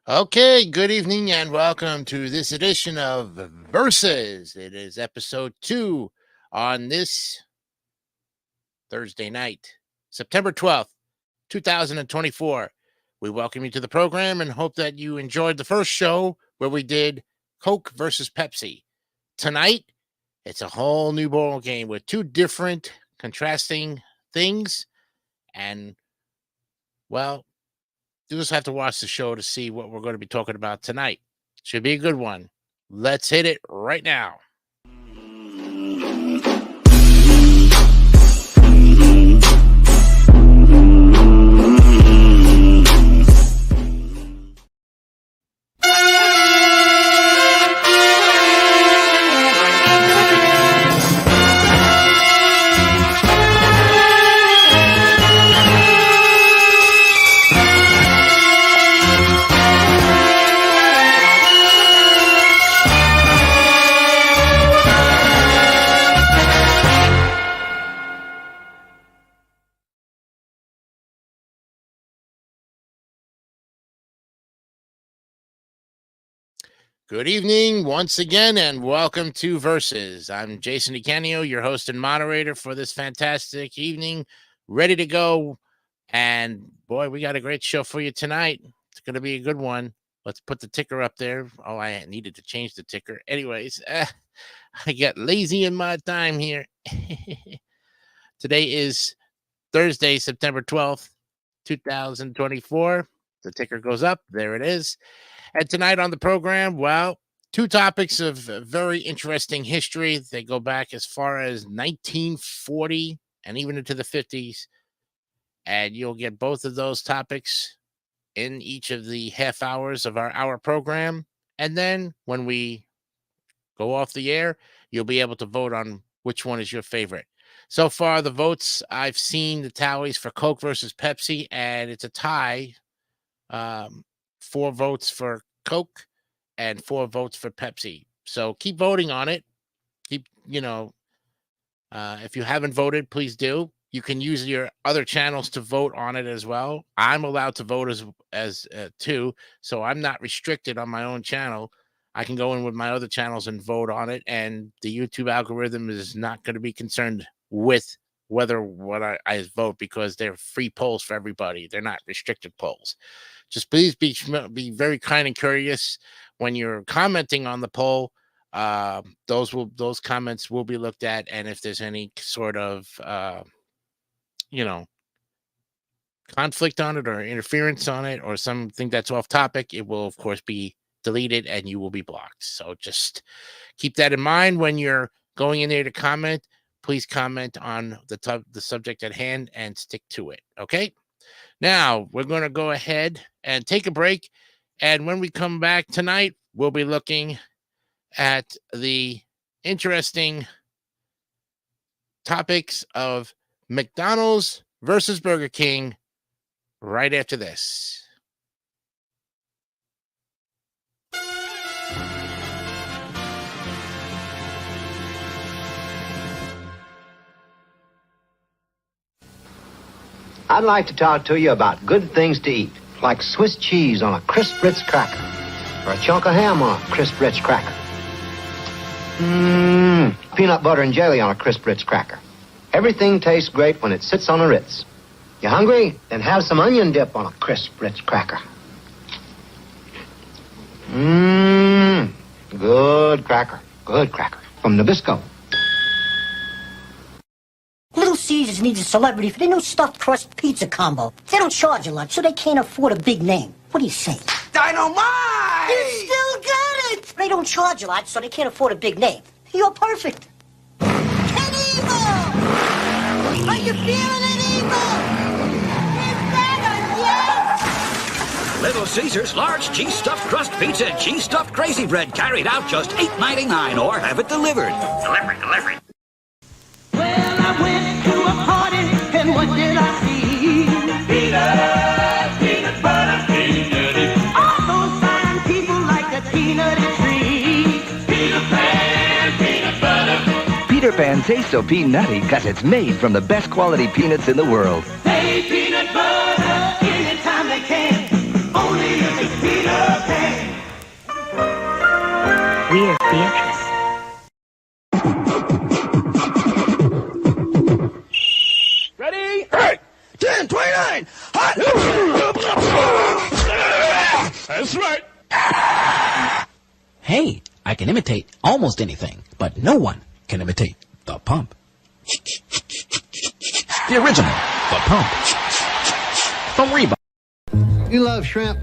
Okay, good evening and welcome to this edition of Versus. It is episode 2 on this Thursday night, September 12th, 2024. We welcome you to the program and hope that you enjoyed the first show where we did Coke versus Pepsi. Tonight, it's a whole new ball game with two different contrasting things. And, well, you just have to watch the show to see what we're going to be talking about tonight. Should be a good one. Let's hit it right now. Good evening once again, and welcome to Versus. I'm Jason DeCanio, your host and moderator for this fantastic evening. Ready to go. And boy, we got a great show for you tonight. It's going to be a good one. Let's put the ticker up there. Oh, I needed to change the ticker. Anyways, I got lazy in my time here. Today is Thursday, September 12th, 2024. The ticker goes up. There it is. And tonight on the program, well, two topics of very interesting history. They go back as far as 1940 and even into the 50s. And you'll get both of those topics in each of the half hours of our hour program. And then when we go off the air, you'll be able to vote on which one is your favorite. So far, the votes, I've seen the tallies for Coke versus Pepsi, and it's a tie. 4 votes for Coke and 4 votes for Pepsi. So keep voting on it. Keep, if you haven't voted, please do. You can use your other channels to vote on it as well. I'm allowed to vote as too, so I'm not restricted on my own channel. I can go in with my other channels and vote on it, and the YouTube algorithm is not going to be concerned with whether what I vote, because they're free polls for everybody. They're not restricted polls. Just please be very kind and curious when you're commenting on the poll. Those comments will be looked at, and if there's any sort of conflict on it or interference on it or something that's off topic, it will of course be deleted and you will be blocked. So just keep that in mind when you're going in there to comment. Please comment on the subject at hand and stick to it. Okay. Now we're going to go ahead and take a break. And when we come back tonight, we'll be looking at the interesting topics of McDonald's versus Burger King right after this. I'd like to talk to you about good things to eat, like Swiss cheese on a crisp Ritz cracker, or a chunk of ham on a crisp Ritz cracker. Peanut butter and jelly on a crisp Ritz cracker. Everything tastes great when it sits on a Ritz. You hungry? Then have some onion dip on a crisp Ritz cracker. Good cracker. Good cracker. From Nabisco. Little Caesars needs a celebrity for their new stuffed crust pizza combo. They don't charge a lot, so they can't afford a big name. What do you say? Dynamite! You still got it! They don't charge a lot, so they can't afford a big name. You're perfect. Ken Evil! Are you feeling it, Evil? Is that a yes? Little Caesars large cheese stuffed crust pizza and cheese stuffed crazy bread carried out just $8.99 or have it delivered. Delivery. Well, I went to a party, and what did I see? Peanut butter, peanutty. All those fine people like a peanutty tree. Peanut butter. Peter Pan tastes so peanutty because it's made from the best quality peanuts in the world. Hey, peanut butter, anytime they can. Only if it's peanut Beatrice. Ready? Hey! 10, 29! Hot! That's right. Hey, I can imitate almost anything, but no one can imitate the pump. The original, the pump. From Reba. You love shrimp?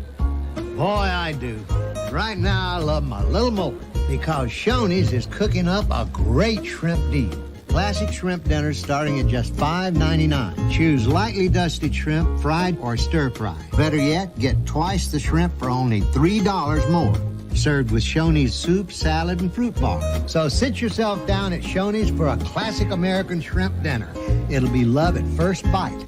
Boy, I do. Right now, I love my little more because Shoney's is cooking up a great shrimp deal. Classic shrimp dinners starting at just $5.99. Choose lightly dusted shrimp, fried or stir-fried. Better yet, get twice the shrimp for only $3 more. Served with Shoney's soup, salad, and fruit bar. So sit yourself down at Shoney's for a classic American shrimp dinner. It'll be love at first bite.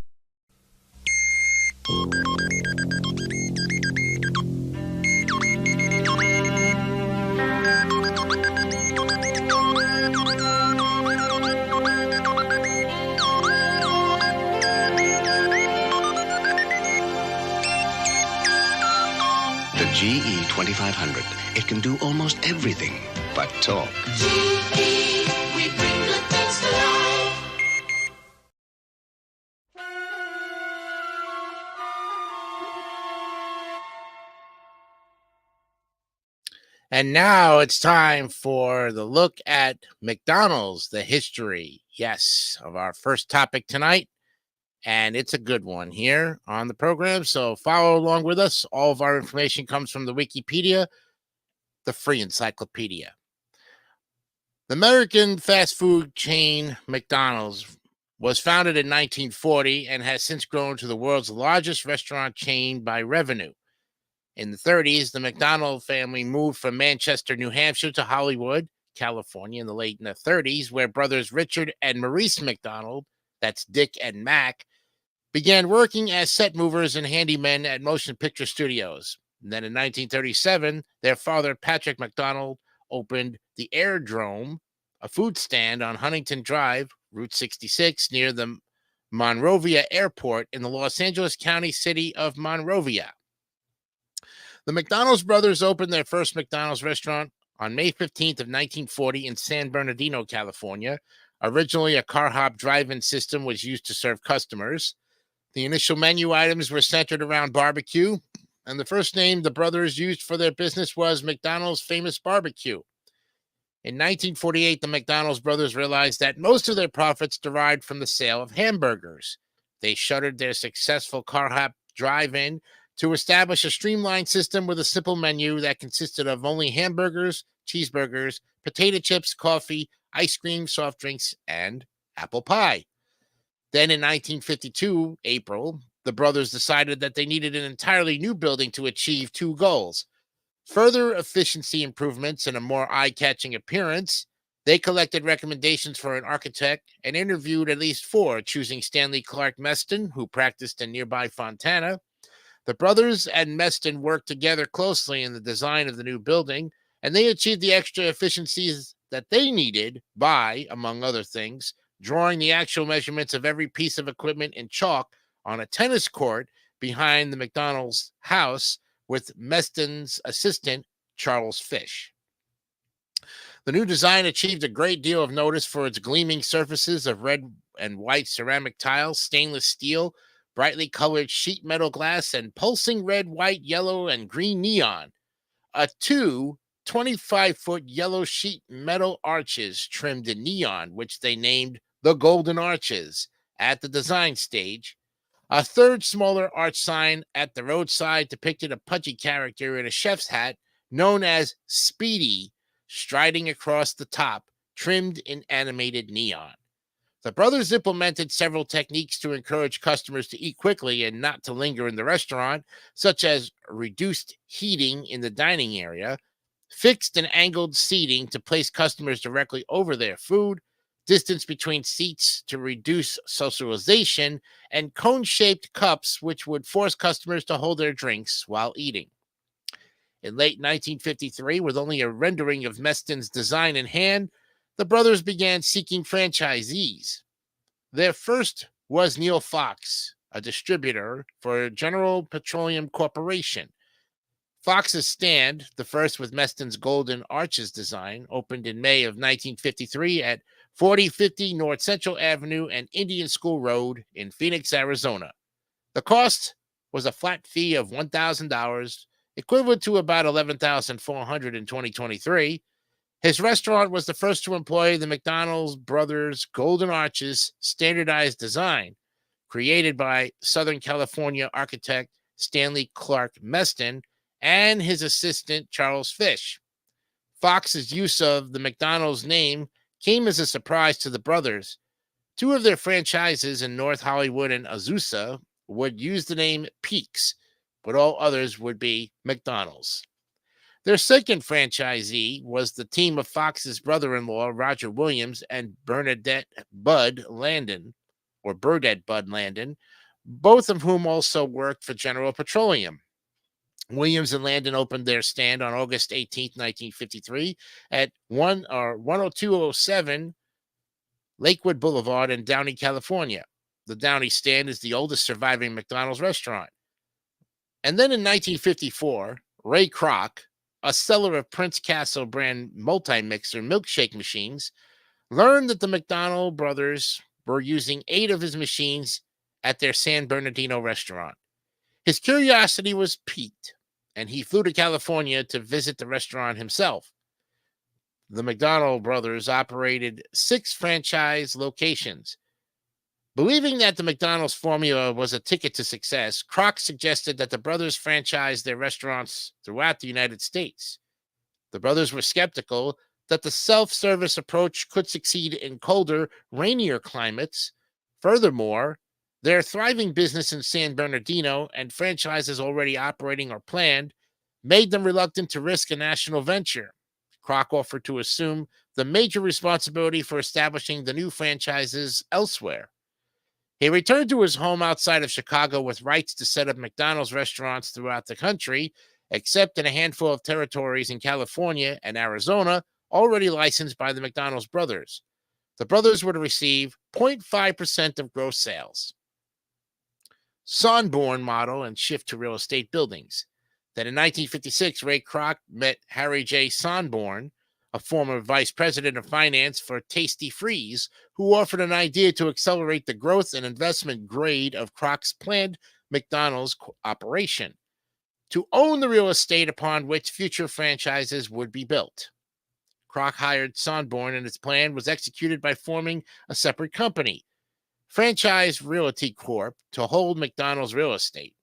The GE 2500. It can do almost everything but talk. GE, we bring good things to life. And now it's time for the look at McDonald's, the history, yes, of our first topic tonight. And it's a good one here on the program. So follow along with us. All of our information comes from the Wikipedia, the free encyclopedia. The American fast food chain McDonald's was founded in 1940 and has since grown to the world's largest restaurant chain by revenue. In the 30s, the McDonald family moved from Manchester, New Hampshire to Hollywood, California in the late 30s, where brothers Richard and Maurice McDonald, that's Dick and Mac, began working as set movers and handymen at motion picture studios. And then in 1937, their father, Patrick McDonald, opened the Airdrome, a food stand on Huntington Drive, Route 66, near the Monrovia Airport in the Los Angeles County city of Monrovia. The McDonald's brothers opened their first McDonald's restaurant on May 15th of 1940 in San Bernardino, California. Originally, a car hop drive-in system was used to serve customers. The initial menu items were centered around barbecue, and the first name the brothers used for their business was McDonald's Famous Barbecue. In 1948, the McDonald's brothers realized that most of their profits derived from the sale of hamburgers. They shuttered their successful car hop drive-in to establish a streamlined system with a simple menu that consisted of only hamburgers, cheeseburgers, potato chips, coffee, ice cream, soft drinks, and apple pie. Then in 1952, April, the brothers decided that they needed an entirely new building to achieve two goals: further efficiency improvements and a more eye-catching appearance. They collected recommendations for an architect and interviewed at least four, choosing Stanley Clark Meston, who practiced in nearby Fontana. The brothers and Meston worked together closely in the design of the new building, and they achieved the extra efficiencies that they needed by, among other things, drawing the actual measurements of every piece of equipment in chalk on a tennis court behind the McDonald's house with Meston's assistant, Charles Fish. The new design achieved a great deal of notice for its gleaming surfaces of red and white ceramic tiles, stainless steel, brightly colored sheet metal glass, and pulsing red, white, yellow, and green neon. Two 25-foot yellow sheet metal arches trimmed in neon, which they named the Golden Arches at the design stage. A third smaller arch sign at the roadside depicted a pudgy character in a chef's hat known as Speedy, striding across the top, trimmed in animated neon. The brothers implemented several techniques to encourage customers to eat quickly and not to linger in the restaurant, such as reduced heating in the dining area, fixed and angled seating to place customers directly over their food, distance between seats to reduce socialization, and cone-shaped cups which would force customers to hold their drinks while eating. In late 1953, with only a rendering of Meston's design in hand, the brothers began seeking franchisees. Their first was Neil Fox, a distributor for General Petroleum Corporation. Fox's stand, the first with Meston's Golden Arches design, opened in May of 1953 at 4050 North Central Avenue and Indian School Road in Phoenix, Arizona. The cost was a flat fee of $1,000, equivalent to about $11,400 in 2023. His restaurant was the first to employ the McDonald's brothers' Golden Arches standardized design, created by Southern California architect Stanley Clark Meston and his assistant Charles Fish. Fox's use of the McDonald's name came as a surprise to the brothers. Two of their franchises in North Hollywood and Azusa would use the name Peaks, but all others would be McDonald's. Their second franchisee was the team of Fox's brother-in-law, Roger Williams, and Bernadette Bud Landon, both of whom also worked for General Petroleum. Williams and Landon opened their stand on August 18, 1953 at 10207 Lakewood Boulevard in Downey, California. The Downey stand is the oldest surviving McDonald's restaurant. And then in 1954, Ray Kroc, a seller of Prince Castle brand multi-mixer milkshake machines, learned that the McDonald brothers were using 8 of his machines at their San Bernardino restaurant. His curiosity was piqued, and he flew to California to visit the restaurant himself. The McDonald brothers operated 6 franchise locations. Believing that the McDonald's formula was a ticket to success, Kroc suggested that the brothers franchise their restaurants throughout the United States. The brothers were skeptical that the self-service approach could succeed in colder, rainier climates. Furthermore, their thriving business in San Bernardino and franchises already operating or planned made them reluctant to risk a national venture. Kroc offered to assume the major responsibility for establishing the new franchises elsewhere. He returned to his home outside of Chicago with rights to set up McDonald's restaurants throughout the country, except in a handful of territories in California and Arizona already licensed by the McDonald's brothers. The brothers were to receive 0.5% of gross sales. Sonborn model and shift to real estate buildings. That in 1956, Ray Kroc met Harry J. Sonborn, a former vice president of finance for Tasty Freeze, who offered an idea to accelerate the growth and investment grade of Kroc's planned McDonald's operation, to own the real estate upon which future franchises would be built. Kroc hired Sonborn, and its plan was executed by forming a separate company, Franchise Realty Corp., to hold McDonald's real estate.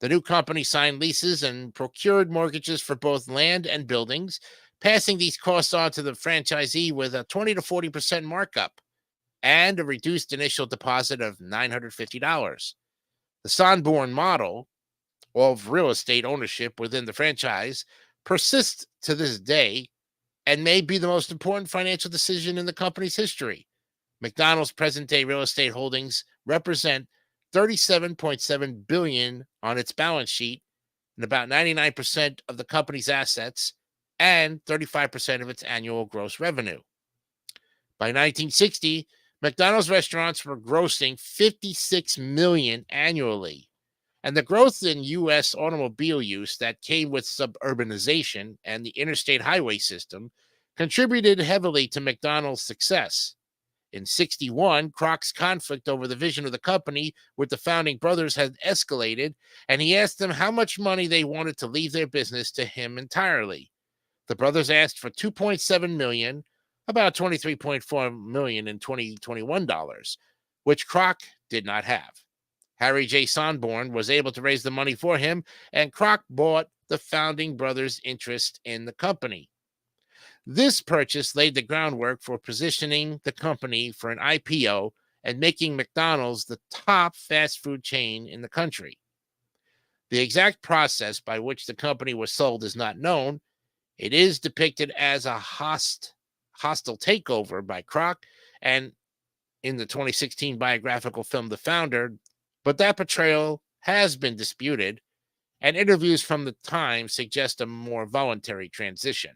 The new company signed leases and procured mortgages for both land and buildings, passing these costs on to the franchisee with a 20 to 40% markup and a reduced initial deposit of $950. The Sonborn model of real estate ownership within the franchise persists to this day and may be the most important financial decision in the company's history. McDonald's present-day real estate holdings represent $37.7 billion on its balance sheet and about 99% of the company's assets and 35% of its annual gross revenue. By 1960, McDonald's restaurants were grossing $56 million annually, and the growth in U.S. automobile use that came with suburbanization and the interstate highway system contributed heavily to McDonald's success. In 1961, Kroc's conflict over the vision of the company with the founding brothers had escalated, and he asked them how much money they wanted to leave their business to him entirely. The brothers asked for $2.7 million, about $23.4 million in 2021 dollars, which Kroc did not have. Harry J. Sonborn was able to raise the money for him, and Kroc bought the founding brothers' interest in the company. This purchase laid the groundwork for positioning the company for an IPO and making McDonald's the top fast food chain in the country. The exact process by which the company was sold is not known. It is depicted as a hostile takeover by Kroc and in the 2016 biographical film The Founder, but that portrayal has been disputed, and interviews from the time suggest a more voluntary transition.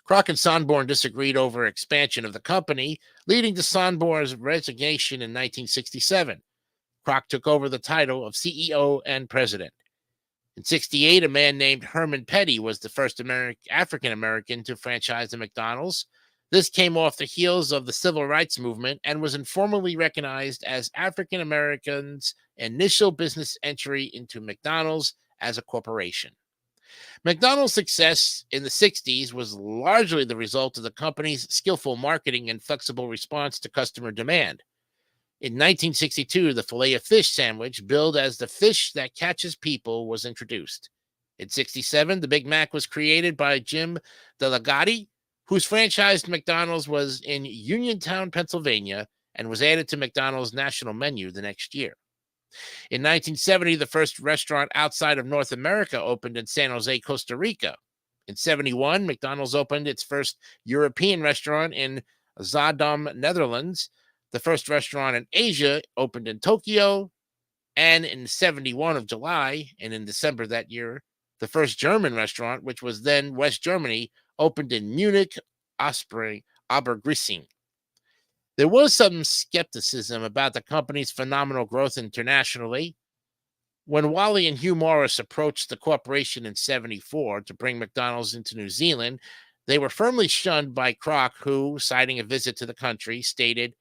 Kroc and Sonborn disagreed over expansion of the company, leading to Sonborn's resignation in 1967. Kroc took over the title of CEO and president. In 68, a man named Herman Petty was the first African American to franchise a McDonald's. This came off the heels of the civil rights movement and was informally recognized as African Americans' initial business entry into McDonald's as a corporation. McDonald's success in the 60s was largely the result of the company's skillful marketing and flexible response to customer demand. In 1962, the Filet-O-Fish sandwich, billed as the fish that catches people, was introduced. In 67, the Big Mac was created by Jim Delagatti, whose franchised McDonald's was in Uniontown, Pennsylvania, and was added to McDonald's national menu the next year. In 1970, the first restaurant outside of North America opened in San Jose, Costa Rica. In 71, McDonald's opened its first European restaurant in Zaandam, Netherlands. The first restaurant in Asia opened in Tokyo. And in 71 of July, and in December that year, the first German restaurant, which was then West Germany, opened in Munich, Obergrising. There was some skepticism about the company's phenomenal growth internationally. When Wally and Hugh Morris approached the corporation in 74 to bring McDonald's into New Zealand, they were firmly shunned by Kroc, who, citing a visit to the country, stated,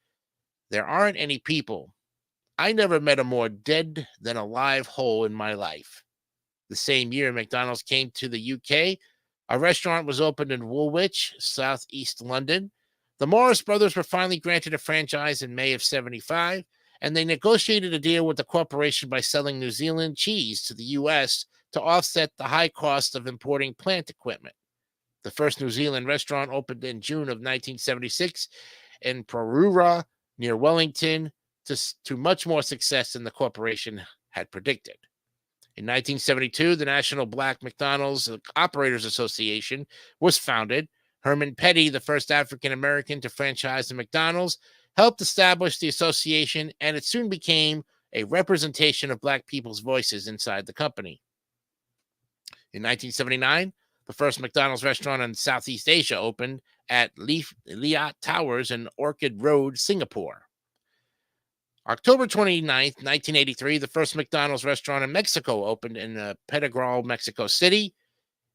"There aren't any people. I never met a more dead than alive hole in my life." The same year McDonald's came to the UK, a restaurant was opened in Woolwich, southeast London. The Morris brothers were finally granted a franchise in May of 75, and they negotiated a deal with the corporation by selling New Zealand cheese to the U.S. to offset the high cost of importing plant equipment. The first New Zealand restaurant opened in June of 1976 in Parura, near Wellington, to much more success than the corporation had predicted. In 1972, the National Black McDonald's Operators Association was founded. Herman Petty, the first African American to franchise the McDonald's, helped establish the association, and it soon became a representation of Black people's voices inside the company. In 1979, the first McDonald's restaurant in Southeast Asia opened at Liat Towers in Orchard Road, Singapore. October 29th, 1983, the first McDonald's restaurant in Mexico opened in Pedregal, Mexico City.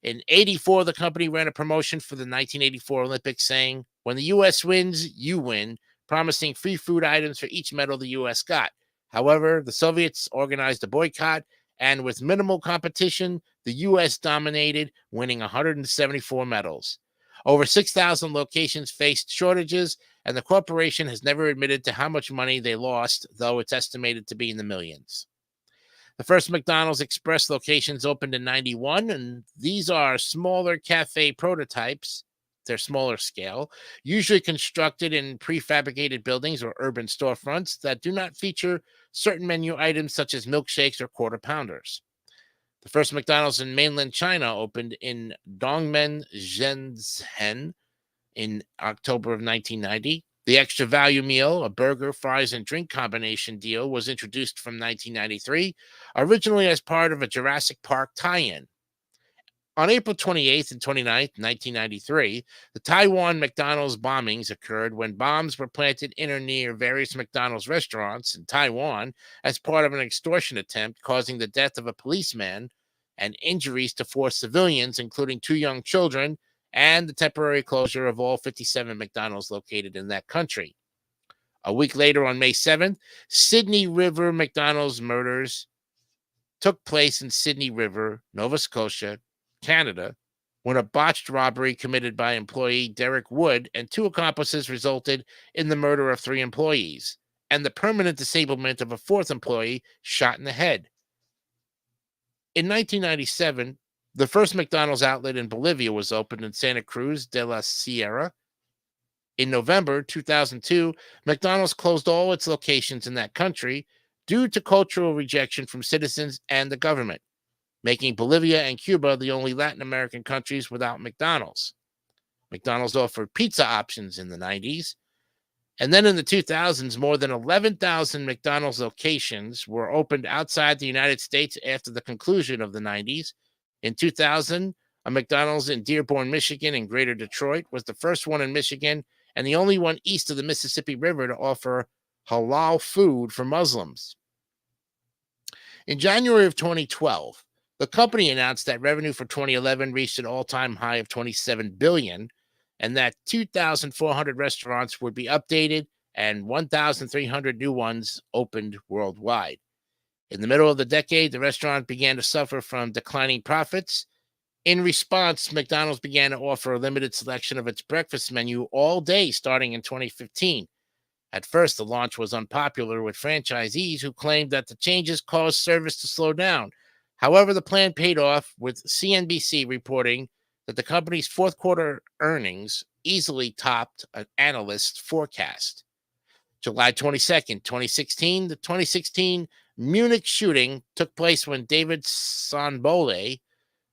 In 84, the company ran a promotion for the 1984 Olympics saying, "When the U.S. wins, you win," promising free food items for each medal the U.S. got. However, the Soviets organized a boycott, and with minimal competition, the U.S. dominated, winning 174 medals. Over 6,000 locations faced shortages, and the corporation has never admitted to how much money they lost, though it's estimated to be in the millions. The first McDonald's Express locations opened in 91, and these are smaller cafe prototypes. They're smaller scale, usually constructed in prefabricated buildings or urban storefronts that do not feature certain menu items such as milkshakes or quarter pounders. The first McDonald's in mainland China opened in Dongmen, Shenzhen in October of 1990. The extra value meal, a burger, fries, and drink combination deal, was introduced from 1993, originally as part of a Jurassic Park tie-in. On April 28th and 29th, 1993, the Taiwan McDonald's bombings occurred when bombs were planted in or near various McDonald's restaurants in Taiwan as part of an extortion attempt, causing the death of a policeman and injuries to 4 civilians, including 2 young children, and the temporary closure of all 57 McDonald's located in that country. A week later, on May 7th, Sydney River McDonald's murders took place in Sydney River, Nova Scotia, Canada, when a botched robbery committed by employee Derek Wood and 2 accomplices resulted in the murder of 3 employees and the permanent disablement of a 4th employee shot in the head. In 1997, the first McDonald's outlet in Bolivia was opened in Santa Cruz de la Sierra. In November 2002, McDonald's closed all its locations in that country due to cultural rejection from citizens and the government, making Bolivia and Cuba the only Latin American countries without McDonald's. McDonald's offered pizza options in the 90s. And then in the 2000s, more than 11,000 McDonald's locations were opened outside the United States after the conclusion of the 90s. In 2000, a McDonald's in Dearborn, Michigan, and Greater Detroit was the first one in Michigan and the only one east of the Mississippi River to offer halal food for Muslims. In January of 2012, The company announced that revenue for 2011 reached an all-time high of $27 billion, and that 2,400 restaurants would be updated and 1,300 new ones opened worldwide. In the middle of the decade, the restaurant began to suffer from declining profits. In response, McDonald's began to offer a limited selection of its breakfast menu all day starting in 2015. At first, the launch was unpopular with franchisees who claimed that the changes caused service to slow down. However, the plan paid off, with CNBC reporting that the company's fourth quarter earnings easily topped an analyst's forecast. July 22nd, 2016, the 2016 Munich shooting took place when David Sonbole,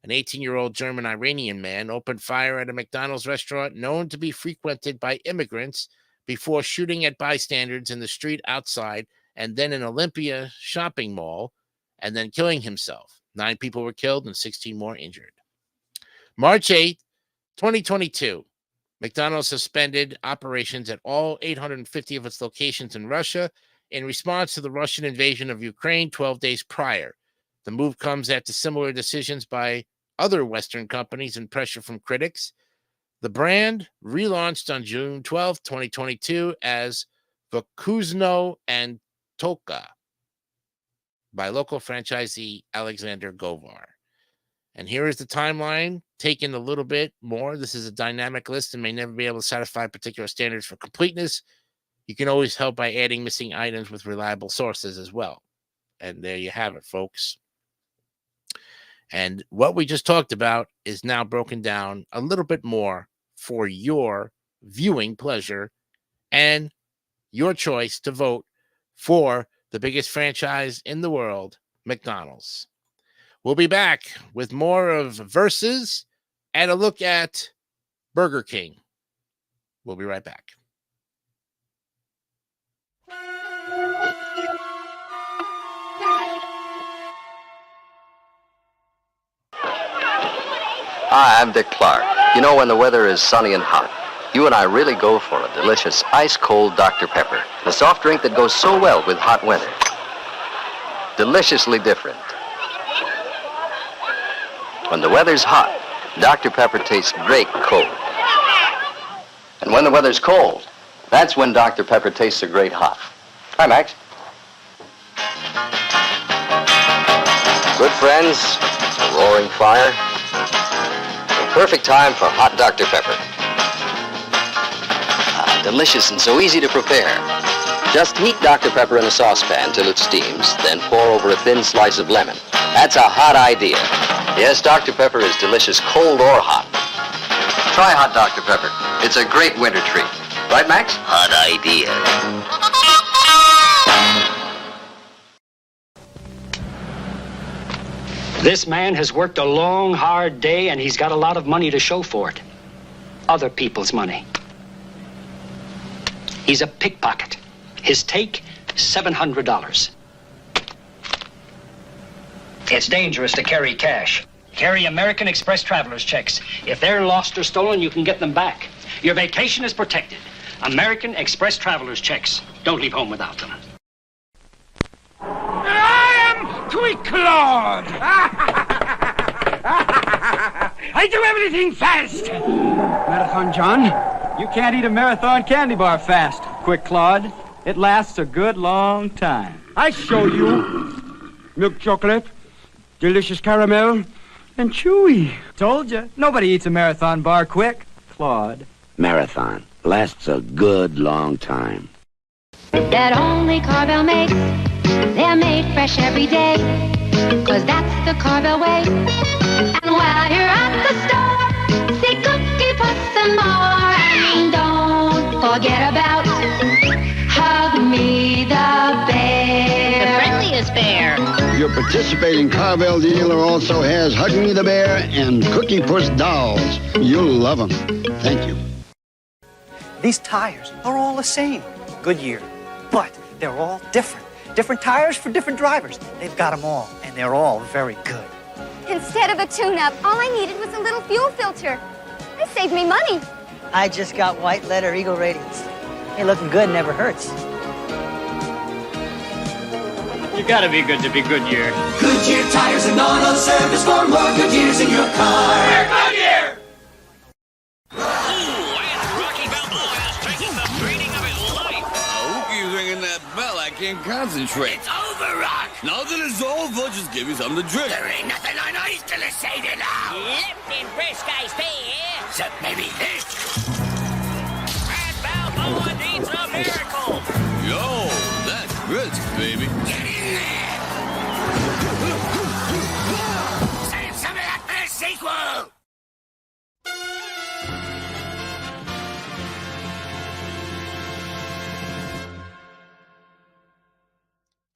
an 18-year-old German-Iranian man, opened fire at a McDonald's restaurant known to be frequented by immigrants before shooting at bystanders in the street outside and then in Olympia shopping mall, and then killing himself. 9 people were killed and 16 more injured. March 8th, 2022, McDonald's suspended operations at all 850 of its locations in Russia in response to the Russian invasion of Ukraine 12 days prior. The move comes after similar decisions by other Western companies and pressure from critics. The brand relaunched on June 12, 2022 as Vkuzno and Toka by local franchisee Alexander Govar. And here is the timeline, taken a little bit more. This is a dynamic list and may never be able to satisfy particular standards for completeness. You can always help by adding missing items with reliable sources as well. And there you have it, folks. And what we just talked about is now broken down a little bit more for your viewing pleasure and your choice to vote for the biggest franchise in the world, McDonald's. We'll be back with more of Versus and a look at Burger King. We'll be right back. Hi, I'm Dick Clark. You know, when the weather is sunny and hot, you and I really go for a delicious ice-cold Dr. Pepper, the soft drink that goes so well with hot weather. Deliciously different. When the weather's hot, Dr. Pepper tastes great cold. And when the weather's cold, that's when Dr. Pepper tastes so great hot. Hi, Max. Good friends, a roaring fire. The perfect time for hot Dr. Pepper. Delicious and so easy to prepare. Just heat Dr. Pepper in a saucepan till it steams, then pour over a thin slice of lemon. That's a hot idea. Yes, Dr. Pepper is delicious cold or hot. Try hot Dr. Pepper. It's a great winter treat. Right, Max? Hot idea. This man has worked a long, hard day, and he's got a lot of money to show for it. Other people's money. He's a pickpocket. His take, $700. It's dangerous to carry cash. Carry American Express traveler's checks. If they're lost or stolen, you can get them back. Your vacation is protected. American Express traveler's checks. Don't leave home without them. I am Quick Claude. I do everything fast. Marathon John, you can't eat a marathon candy bar fast. Quick Claude, it lasts a good long time. I show you. Milk chocolate, delicious caramel, and chewy. Told you, nobody eats a marathon bar quick. Claude. Marathon lasts a good long time. That only Carvel makes. They're made fresh every day, 'cause that's the Carvel way. And while you're at the store, see Cookie Puss and more. And don't forget about Hug Me the Bear, the friendliest bear. Your participating Carvel dealer also has Hug Me the Bear and Cookie Puss dolls. You'll love them. Thank you. These tires are all the same, Goodyear, but they're all different. Different tires for different drivers. They've got them all, and they're all very good. Instead of a tune-up, all I needed was a little fuel filter. This saved me money. I just got white letter Eagle ratings. Hey, looking good never hurts. You gotta be good to be Goodyear. Goodyear tires and auto service for more good years in your car. Goodyear! Keep ringing that bell, I can't concentrate. It's over, Rock. Now that it's over, just give me something to drink. There ain't nothing on ice till it's say to now. Left in Briscoe's beer. Except maybe this. Brad Balboa needs a miracle. Yo, that's brisk, baby. Get in there. Save some of that for the sequel.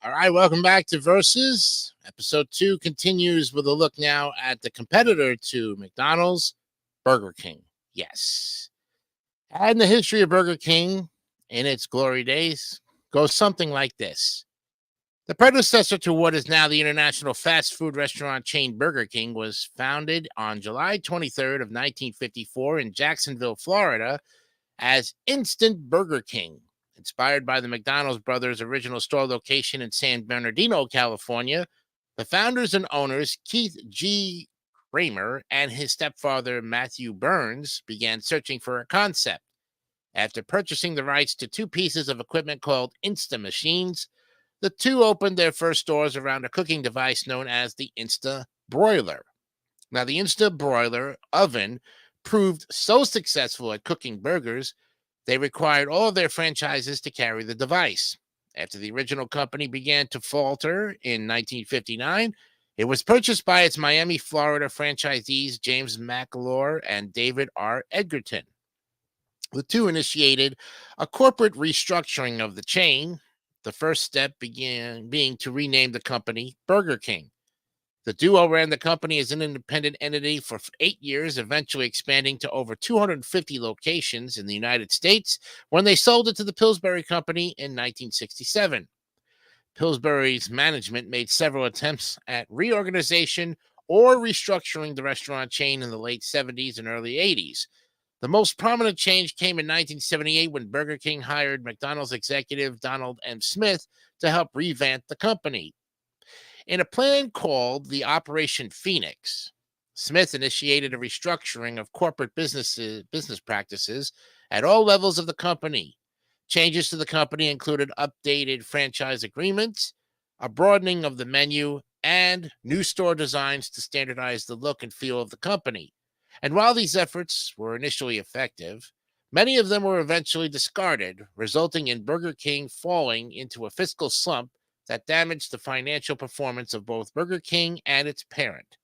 All right, welcome back to Versus. Episode 2 continues with a look now at the competitor to McDonald's, Burger King. Yes. And the history of Burger King in its glory days goes something like this. The predecessor to what is now the international fast food restaurant chain Burger King was founded on July 23rd of 1954 in Jacksonville, Florida, as Instant Burger King. Inspired by the McDonald's brothers' original store location in San Bernardino, California, the founders and owners, Keith G. Kramer and his stepfather, Matthew Burns, began searching for a concept. After purchasing the rights to 2 pieces of equipment called Insta machines, the two opened their first stores around a cooking device known as the Insta Broiler. Now, the Insta Broiler oven proved so successful at cooking burgers, they required all of their franchises to carry the device. After the original company began to falter in 1959, it was purchased by its Miami, Florida franchisees James McAlure and David R. Edgerton. The two initiated a corporate restructuring of the chain, the first step being to rename the company Burger King. The duo ran the company as an independent entity for 8 years, eventually expanding to over 250 locations in the United States when they sold it to the Pillsbury Company in 1967. Pillsbury's management made several attempts at reorganization or restructuring the restaurant chain in the late 70s and early 80s. The most prominent change came in 1978 when Burger King hired McDonald's executive Donald M. Smith to help revamp the company. In a plan called the Operation Phoenix, Smith initiated a restructuring of corporate business practices at all levels of the company. Changes to the company included updated franchise agreements, a broadening of the menu, and new store designs to standardize the look and feel of the company. And while these efforts were initially effective, many of them were eventually discarded, resulting in Burger King falling into a fiscal slump that damaged the financial performance of both Burger King and its parent.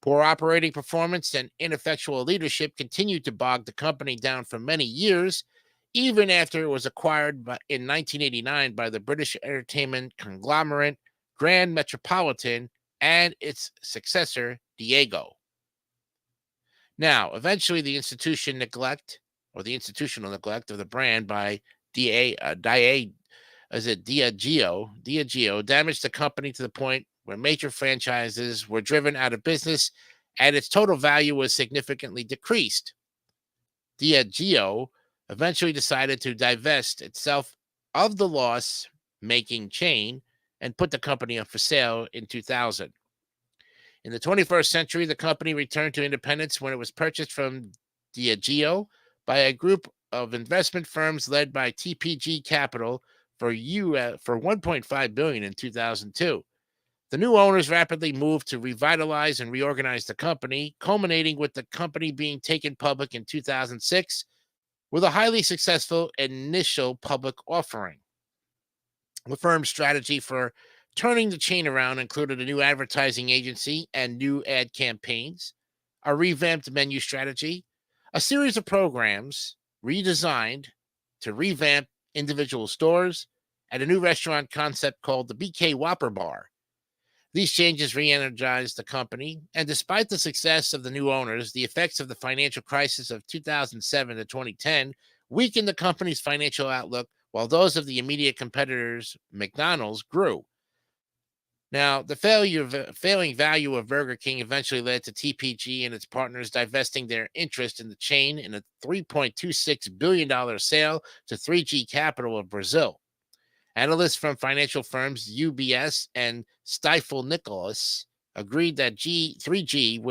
Poor operating performance and ineffectual leadership continued to bog the company down for many years, even after it was acquired in 1989 by the British entertainment conglomerate Grand Metropolitan and its successor, Diageo. Now, eventually the institutional neglect of the brand by Diageo damaged the company to the point where major franchises were driven out of business and its total value was significantly decreased. Diageo eventually decided to divest itself of the loss-making chain and put the company up for sale in 2000. In the 21st century, the company returned to independence when it was purchased from Diageo by a group of investment firms led by TPG Capital for $1.5 billion in 2002. The new owners rapidly moved to revitalize and reorganize the company, culminating with the company being taken public in 2006 with a highly successful initial public offering. The firm's strategy for turning the chain around included a new advertising agency and new ad campaigns, a revamped menu strategy, a series of programs redesigned to revamp individual stores, and a new restaurant concept called the BK Whopper Bar. These changes re-energized the company, and despite the success of the new owners, the effects of the financial crisis of 2007 to 2010 weakened the company's financial outlook, while those of the immediate competitors, McDonald's, grew. Now, the failing value of Burger King eventually led to TPG and its partners divesting their interest in the chain in a $3.26 billion sale to 3G Capital of Brazil. Analysts from financial firms UBS and Stifel Nicholas agreed that 3G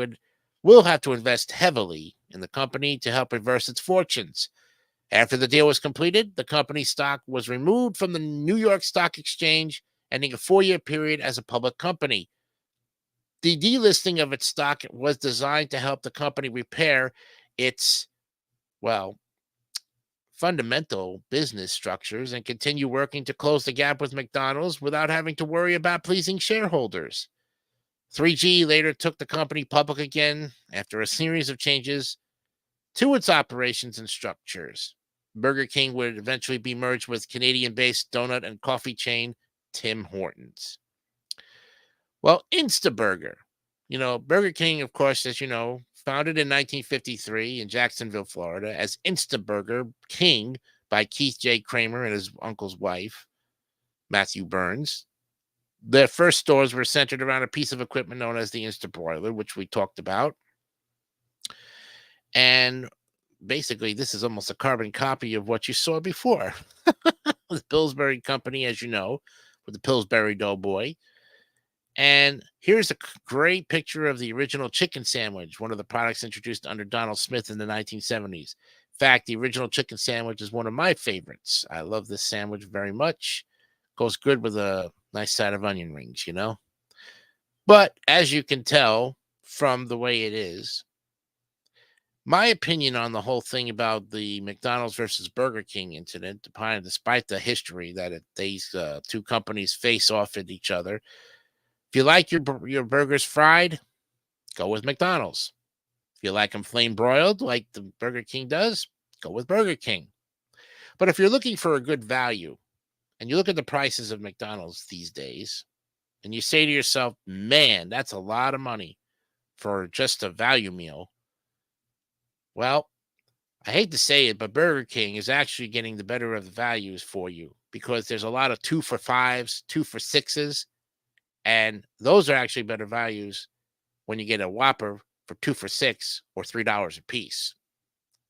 will have to invest heavily in the company to help reverse its fortunes. After the deal was completed, the company's stock was removed from the New York Stock Exchange, ending a 4-year period as a public company. The delisting of its stock was designed to help the company repair its, fundamental business structures and continue working to close the gap with McDonald's without having to worry about pleasing shareholders. 3G later took the company public again after a series of changes to its operations and structures. Burger King would eventually be merged with Canadian-based donut and coffee chain Tim Hortons. Well, Instaburger. Burger King, of course, as you know, founded in 1953 in Jacksonville, Florida, as Instaburger King by Keith J. Kramer and his uncle's wife, Matthew Burns. Their first stores were centered around a piece of equipment known as the Instabroiler, which we talked about. And basically, this is almost a carbon copy of what you saw before. The Pillsbury Company, as you know, with the Pillsbury Doughboy. And here's a great picture of the original chicken sandwich, one of the products introduced under Donald Smith in the 1970s. In fact, the original chicken sandwich is one of my favorites. I love this sandwich very much. Goes good with a nice side of onion rings, But as you can tell from the way it is, my opinion on the whole thing about the McDonald's versus Burger King incident, despite the history that these two companies face off at each other, if you like your burgers fried, go with McDonald's. If you like them flame broiled like the Burger King does, go with Burger King. But if you're looking for a good value, and you look at the prices of McDonald's these days, and you say to yourself, man, that's a lot of money for just a value meal. Well, I hate to say it, but Burger King is actually getting the better of the values for you because there's a lot of 2 for $5s, 2 for $6s, and those are actually better values when you get a Whopper for 2 for $6 or $3 a piece.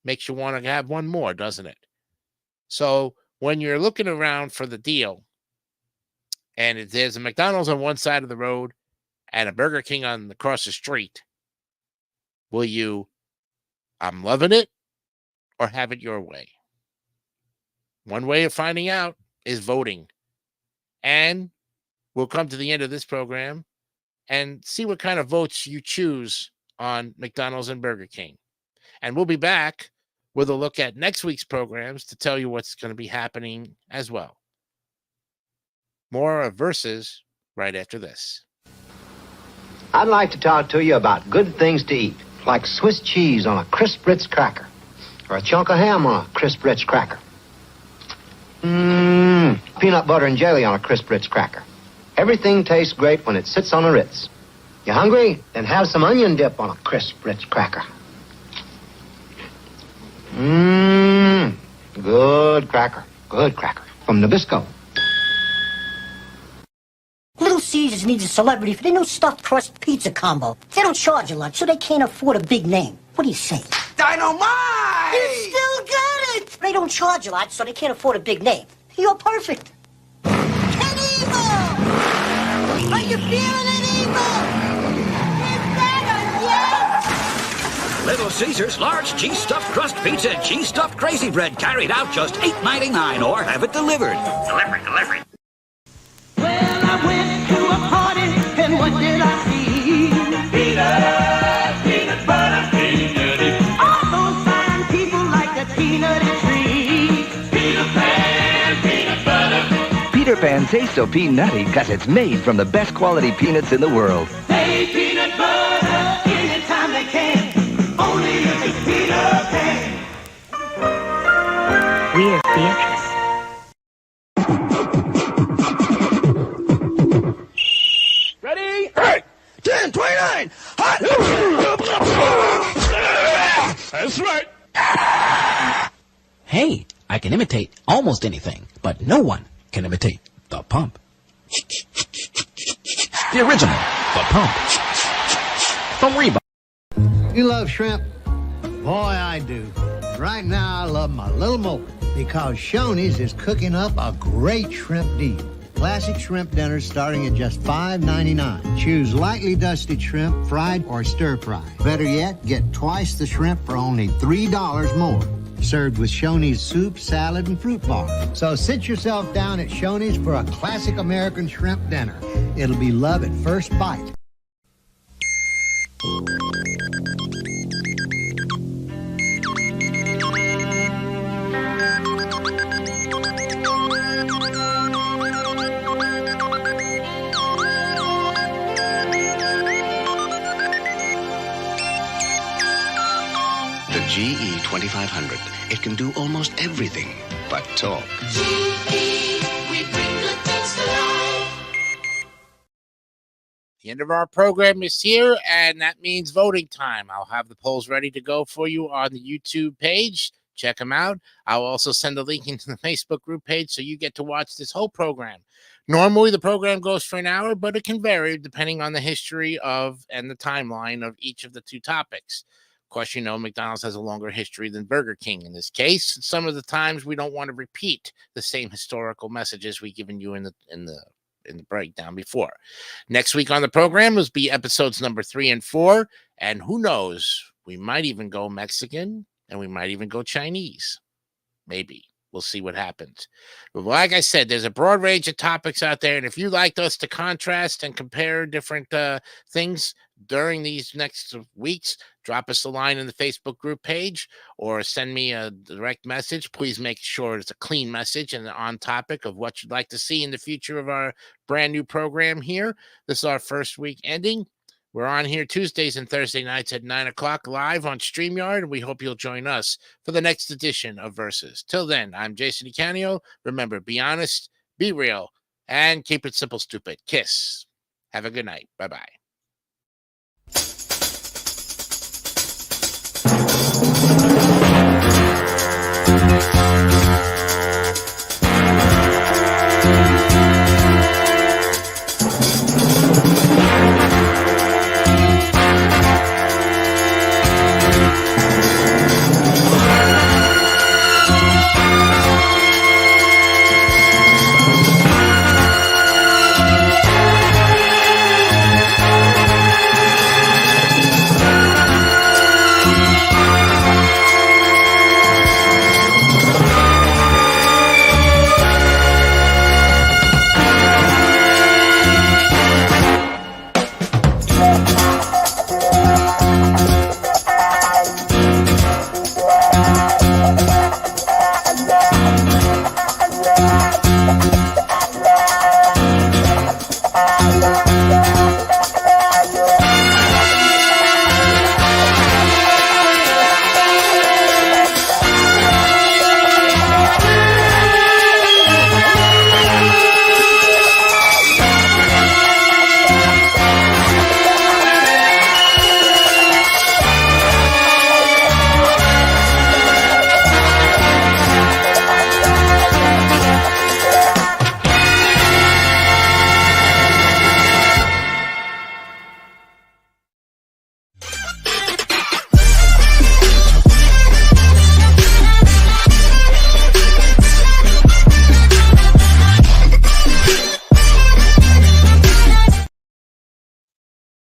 Makes you want to have one more, doesn't it? So when you're looking around for the deal, and there's a McDonald's on one side of the road and a Burger King across the street, will you, I'm loving it, or have it your way? One way of finding out is voting. And we'll come to the end of this program and see what kind of votes you choose on McDonald's and Burger King. And we'll be back with a look at next week's programs to tell you what's going to be happening as well. More of Versus right after this. I'd like to talk to you about good things to eat, like Swiss cheese on a crisp Ritz cracker, or a chunk of ham on a crisp Ritz cracker. Peanut butter and jelly on a crisp Ritz cracker. Everything tastes great when it sits on a Ritz. You hungry? Then have some onion dip on a crisp Ritz cracker. Good cracker. Good cracker. From Nabisco. Little Caesars needs a celebrity for their new stuffed crust pizza combo. They don't charge a lot, so they can't afford a big name. What do you say? Dynamite! You still got it! They don't charge a lot, so they can't afford a big name. You're perfect. Ken Evil! Are you feeling it, Evil? Is that a yes? Little Caesars large cheese stuffed crust pizza and cheese stuffed crazy bread carried out just $8.99 or have it delivered. Delivery. Well, I went to a party, and what did I see? Peanut butter, peanut. All those fine people like the peanut tree. Peter Pan, peanut butter. Peter Pan tastes so peanutty because it's made from the best quality peanuts in the world. Hey, peanut butter, anytime they can. Only if it's Peter Pan. We're Beatrice. Ready? 8, 10, 29. Hot. That's right. Hey, I can imitate almost anything, but no one can imitate the pump. The original, the pump. From Reebok. You love shrimp? Boy, I do. Right now, I love my little more because Shoney's is cooking up a great shrimp deal. Classic shrimp dinners starting at just $5.99. Choose lightly dusted shrimp, fried or stir-fried. Better yet, get twice the shrimp for only $3 more. Served with Shoney's soup, salad, and fruit bar. So sit yourself down at Shoney's for a classic American shrimp dinner. It'll be love at first bite. The GE 2500. It can do almost everything but talk. we bring good things to life. The end of our program is here, and that means voting time. I'll have the polls ready to go for you on the YouTube page. Check them out. I'll also send a link into the Facebook group page so you get to watch this whole program. Normally, the program goes for an hour, but it can vary depending on the history of and the timeline of each of the two topics. Of course, you know, McDonald's has a longer history than Burger King in this case. Some of the times we don't want to repeat the same historical messages we've given you in the breakdown before. Next week on the program will be episodes number 3 and 4. And who knows, we might even go Mexican and we might even go Chinese. Maybe. We'll see what happens. But like I said, there's a broad range of topics out there. And if you'd like us to contrast and compare different things during these next weeks, drop us a line in the Facebook group page or send me a direct message. Please make sure it's a clean message and on topic of what you'd like to see in the future of our brand new program here. This is our first week ending. We're on here Tuesdays and Thursday nights at 9 o'clock live on StreamYard, and we hope you'll join us for the next edition of Versus. Till then, I'm Jason DeCanio. Remember, be honest, be real, and keep it simple, stupid. Kiss. Have a good night. Bye-bye.